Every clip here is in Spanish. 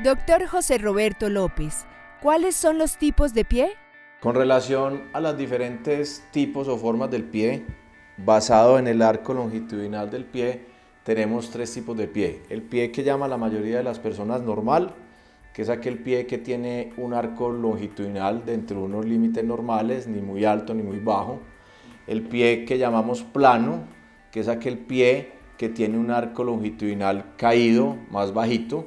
Doctor José Roberto López, ¿cuáles son los tipos de pie? Con relación a los diferentes tipos o formas del pie, basado en el arco longitudinal del pie, tenemos tres tipos de pie. El pie que llama la mayoría de las personas normal, que es aquel pie que tiene un arco longitudinal dentro de unos límites normales, ni muy alto ni muy bajo. El pie que llamamos plano, que es aquel pie que tiene un arco longitudinal caído, más bajito.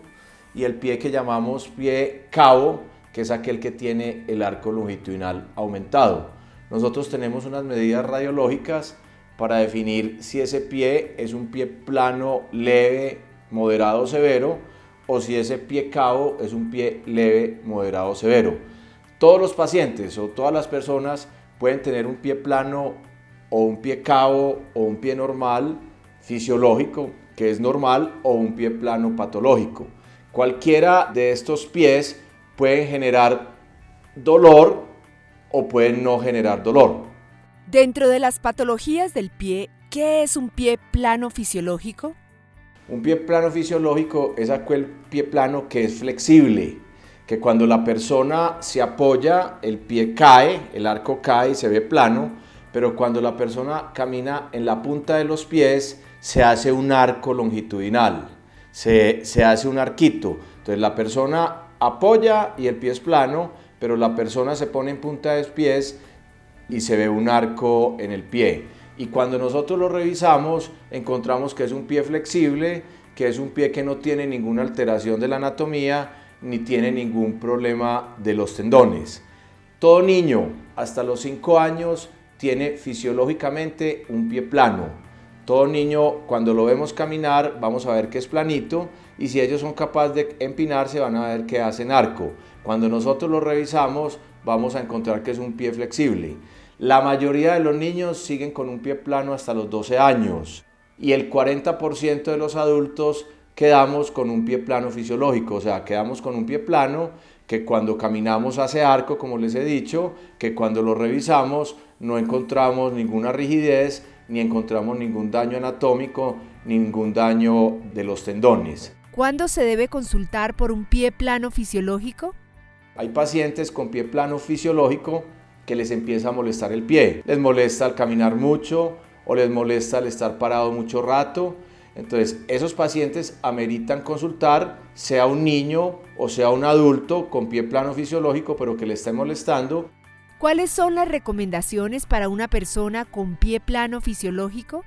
Y el pie que llamamos pie cabo, que es aquel que tiene el arco longitudinal aumentado. Nosotros tenemos unas medidas radiológicas para definir si ese pie es un pie plano, leve, moderado o severo, o si ese pie cabo es un pie leve, moderado o severo. Todos los pacientes o todas las personas pueden tener un pie plano o un pie cabo o un pie normal fisiológico, que es normal, o un pie plano patológico. Cualquiera de estos pies pueden generar dolor o pueden no generar dolor. Dentro de las patologías del pie, ¿qué es un pie plano fisiológico? Un pie plano fisiológico es aquel pie plano que es flexible, que cuando la persona se apoya, el pie cae, el arco cae y se ve plano, pero cuando la persona camina en la punta de los pies, se hace un arco longitudinal, se hace un arquito. Entonces la persona apoya y el pie es plano, pero la persona se pone en punta de los pies y se ve un arco en el pie. Y cuando nosotros lo revisamos, encontramos que es un pie flexible, que es un pie que no tiene ninguna alteración de la anatomía, ni tiene ningún problema de los tendones. Todo niño hasta los 5 años tiene fisiológicamente un pie plano. Todo niño, cuando lo vemos caminar, vamos a ver que es planito, y si ellos son capaces de empinarse, van a ver que hacen arco. Cuando nosotros lo revisamos, vamos a encontrar que es un pie flexible. La mayoría de los niños siguen con un pie plano hasta los 12 años, y el 40% de los adultos quedamos con un pie plano fisiológico, o sea, quedamos con un pie plano que cuando caminamos hace arco, como les he dicho, que cuando lo revisamos no encontramos ninguna rigidez, ni encontramos ningún daño anatómico, ningún daño de los tendones. ¿Cuándo se debe consultar por un pie plano fisiológico? Hay pacientes con pie plano fisiológico que les empieza a molestar el pie. Les molesta al caminar mucho o les molesta al estar parado mucho rato. Entonces, esos pacientes ameritan consultar, sea un niño o sea un adulto con pie plano fisiológico, pero que le esté molestando. ¿Cuáles son las recomendaciones para una persona con pie plano fisiológico?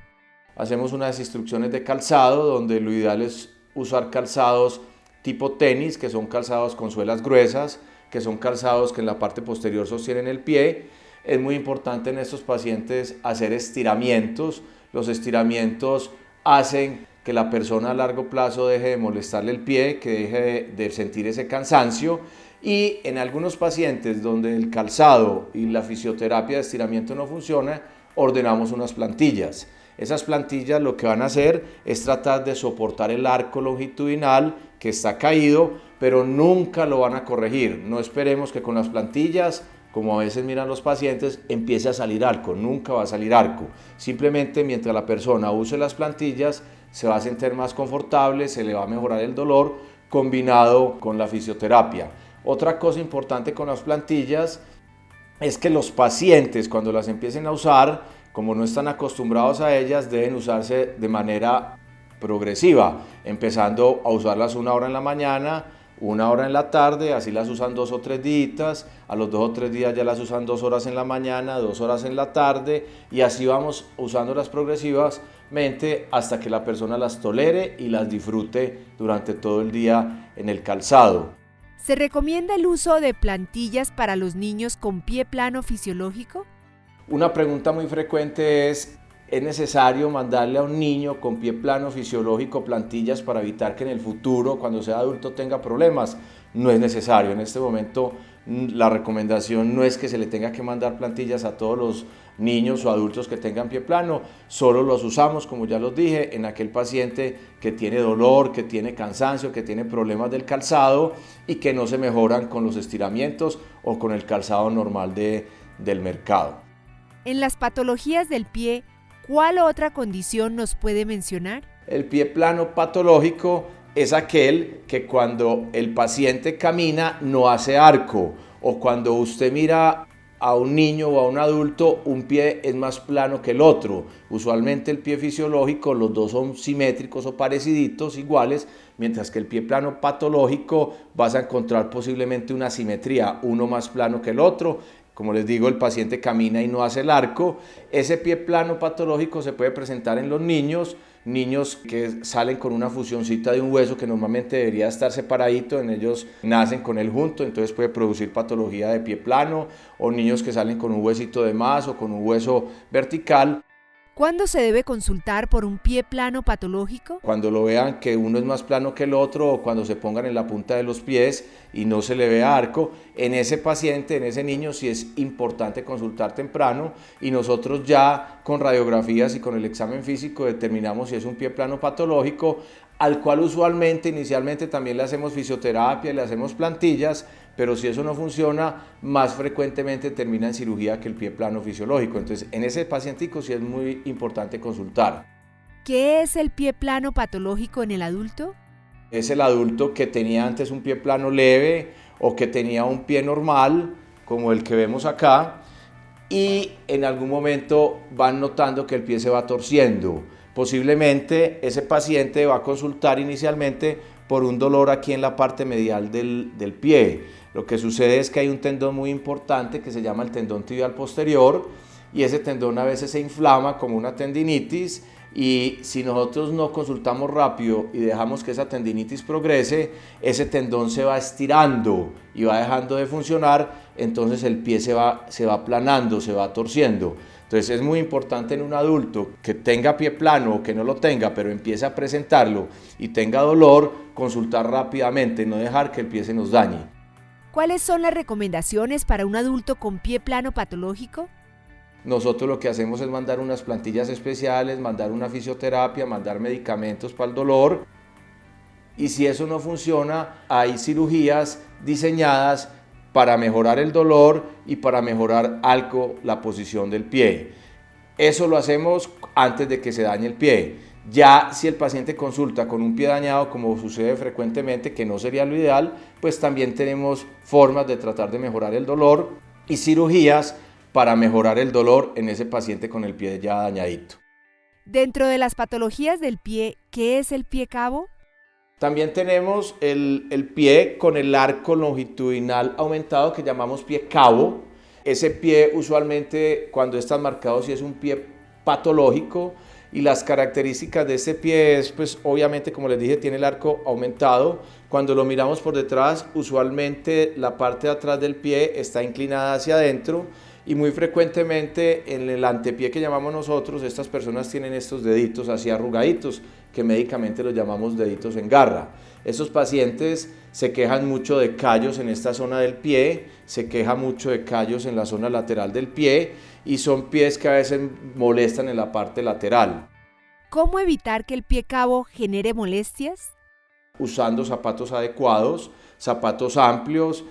Hacemos unas instrucciones de calzado, donde lo ideal es usar calzados tipo tenis, que son calzados con suelas gruesas, que son calzados que en la parte posterior sostienen el pie. Es muy importante en estos pacientes hacer estiramientos. Los estiramientos hacen que la persona a largo plazo deje de molestarle el pie, que deje de sentir ese cansancio. Y en algunos pacientes donde el calzado y la fisioterapia de estiramiento no funciona, ordenamos unas plantillas. Esas plantillas lo que van a hacer es tratar de soportar el arco longitudinal que está caído, pero nunca lo van a corregir. No esperemos que con las plantillas, como a veces miran los pacientes, empiece a salir arco. Nunca va a salir arco. Simplemente mientras la persona use las plantillas, se va a sentir más confortable, se le va a mejorar el dolor combinado con la fisioterapia. Otra cosa importante con las plantillas es que los pacientes, cuando las empiecen a usar, como no están acostumbrados a ellas, deben usarse de manera progresiva, empezando a usarlas 1 hora en la mañana, 1 hora en la tarde, así las usan 2 o 3 días, a los 2 o 3 días ya las usan 2 horas en la mañana, 2 horas en la tarde, y así vamos usándolas progresivamente hasta que la persona las tolere y las disfrute durante todo el día en el calzado. ¿Se recomienda el uso de plantillas para los niños con pie plano fisiológico? Una pregunta muy frecuente ¿es necesario mandarle a un niño con pie plano fisiológico plantillas para evitar que en el futuro, cuando sea adulto, tenga problemas? No es necesario. En este momento la recomendación no es que se le tenga que mandar plantillas a todos los niños o adultos que tengan pie plano, solo los usamos, como ya los dije, en aquel paciente que tiene dolor, que tiene cansancio, que tiene problemas del calzado y que no se mejoran con los estiramientos o con el calzado normal del mercado. En las patologías del pie, ¿cuál otra condición nos puede mencionar? El pie plano patológico es aquel que cuando el paciente camina no hace arco, o cuando usted mira a un niño o a un adulto, un pie es más plano que el otro. Usualmente el pie fisiológico, los dos son simétricos o pareciditos, iguales, mientras que el pie plano patológico vas a encontrar posiblemente una asimetría, uno más plano que el otro. Como les digo, el paciente camina y no hace el arco. Ese pie plano patológico se puede presentar en los niños que salen con una fusioncita de un hueso que normalmente debería estar separadito, en ellos nacen con él junto, entonces puede producir patología de pie plano, o niños que salen con un huesito de más o con un hueso vertical. ¿Cuándo se debe consultar por un pie plano patológico? Cuando lo vean que uno es más plano que el otro, o cuando se pongan en la punta de los pies y no se le vea arco, en ese paciente, en ese niño sí es importante consultar temprano, y nosotros ya con radiografías y con el examen físico determinamos si es un pie plano patológico, al cual usualmente inicialmente también le hacemos fisioterapia, le hacemos plantillas, pero si eso no funciona, más frecuentemente termina en cirugía que el pie plano fisiológico. Entonces, en ese pacientico sí es muy importante consultar. ¿Qué es el pie plano patológico en el adulto? Es el adulto que tenía antes un pie plano leve o que tenía un pie normal, como el que vemos acá, y en algún momento van notando que el pie se va torciendo. Posiblemente ese paciente va a consultar inicialmente por un dolor aquí en la parte medial del pie. Lo que sucede es que hay un tendón muy importante que se llama el tendón tibial posterior, y ese tendón a veces se inflama como una tendinitis, y si nosotros no consultamos rápido y dejamos que esa tendinitis progrese, ese tendón se va estirando y va dejando de funcionar, entonces el pie se va aplanando, se va torciendo. Entonces es muy importante en un adulto que tenga pie plano o que no lo tenga, pero empiece a presentarlo y tenga dolor, consultar rápidamente, no dejar que el pie se nos dañe. ¿Cuáles son las recomendaciones para un adulto con pie plano patológico? Nosotros lo que hacemos es mandar unas plantillas especiales, mandar una fisioterapia, mandar medicamentos para el dolor, y si eso no funciona, hay cirugías diseñadas para mejorar el dolor y para mejorar algo la posición del pie. Eso lo hacemos antes de que se dañe el pie. Ya si el paciente consulta con un pie dañado, como sucede frecuentemente, que no sería lo ideal, pues también tenemos formas de tratar de mejorar el dolor y cirugías para mejorar el dolor en ese paciente con el pie ya dañadito. Dentro de las patologías del pie, ¿qué es el pie cabo? También tenemos el pie con el arco longitudinal aumentado que llamamos pie cabo. Ese pie usualmente cuando está marcado sí es un pie patológico, y las características de este pie es, pues obviamente, como les dije, tiene el arco aumentado. Cuando lo miramos por detrás, usualmente la parte de atrás del pie está inclinada hacia adentro, y muy frecuentemente en el antepié que llamamos nosotros, estas personas tienen estos deditos así arrugaditos, que médicamente los llamamos deditos en garra. Estos pacientes se quejan mucho de callos en esta zona del pie, se queja mucho de callos en la zona lateral del pie, y son pies que a veces molestan en la parte lateral. ¿Cómo evitar que el pie cabo genere molestias? Usando zapatos adecuados, zapatos amplios,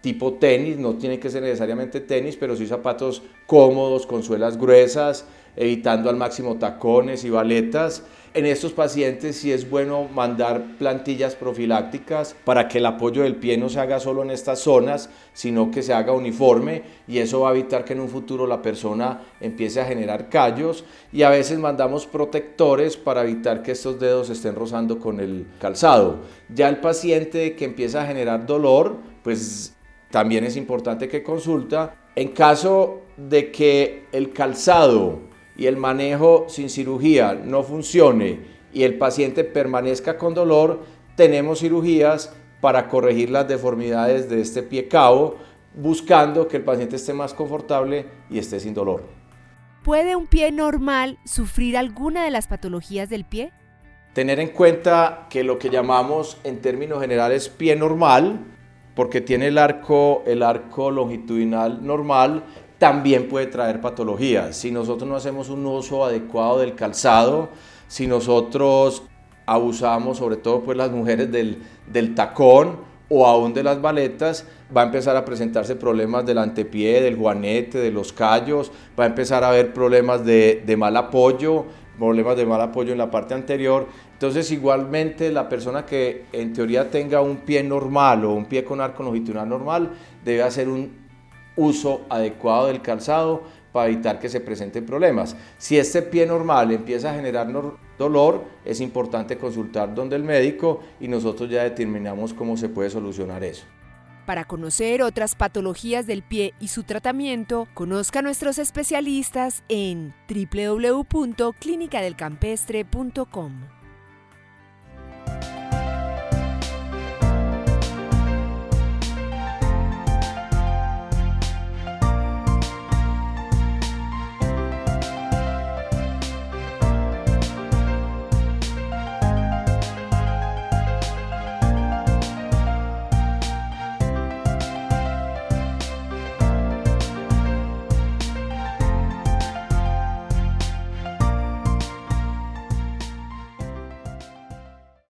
tipo tenis, no tiene que ser necesariamente tenis, pero sí zapatos cómodos, con suelas gruesas, evitando al máximo tacones y baletas. En estos pacientes sí es bueno mandar plantillas profilácticas para que el apoyo del pie no se haga solo en estas zonas, sino que se haga uniforme, y eso va a evitar que en un futuro la persona empiece a generar callos. Y a veces mandamos protectores para evitar que estos dedos estén rozando con el calzado. Ya el paciente que empieza a generar dolor, pues también es importante que consulta. En caso de que el calzado y el manejo sin cirugía no funcione y el paciente permanezca con dolor, tenemos cirugías para corregir las deformidades de este pie cabo, buscando que el paciente esté más confortable y esté sin dolor. ¿Puede un pie normal sufrir alguna de las patologías del pie? Tener en cuenta que lo que llamamos en términos generales pie normal, porque tiene el arco longitudinal normal, también puede traer patologías. Si nosotros no hacemos un uso adecuado del calzado, si nosotros abusamos, sobre todo pues las mujeres, del tacón o aún de las baletas, va a empezar a presentarse problemas del antepié, del juanete, de los callos, va a empezar a haber problemas de mal apoyo en la parte anterior, Entonces, igualmente, la persona que en teoría tenga un pie normal o un pie con arco longitudinal normal debe hacer un uso adecuado del calzado para evitar que se presenten problemas. Si este pie normal empieza a generar dolor, es importante consultar donde el médico y nosotros ya determinamos cómo se puede solucionar eso. Para conocer otras patologías del pie y su tratamiento, conozca a nuestros especialistas en www.clinicadelcampestre.com.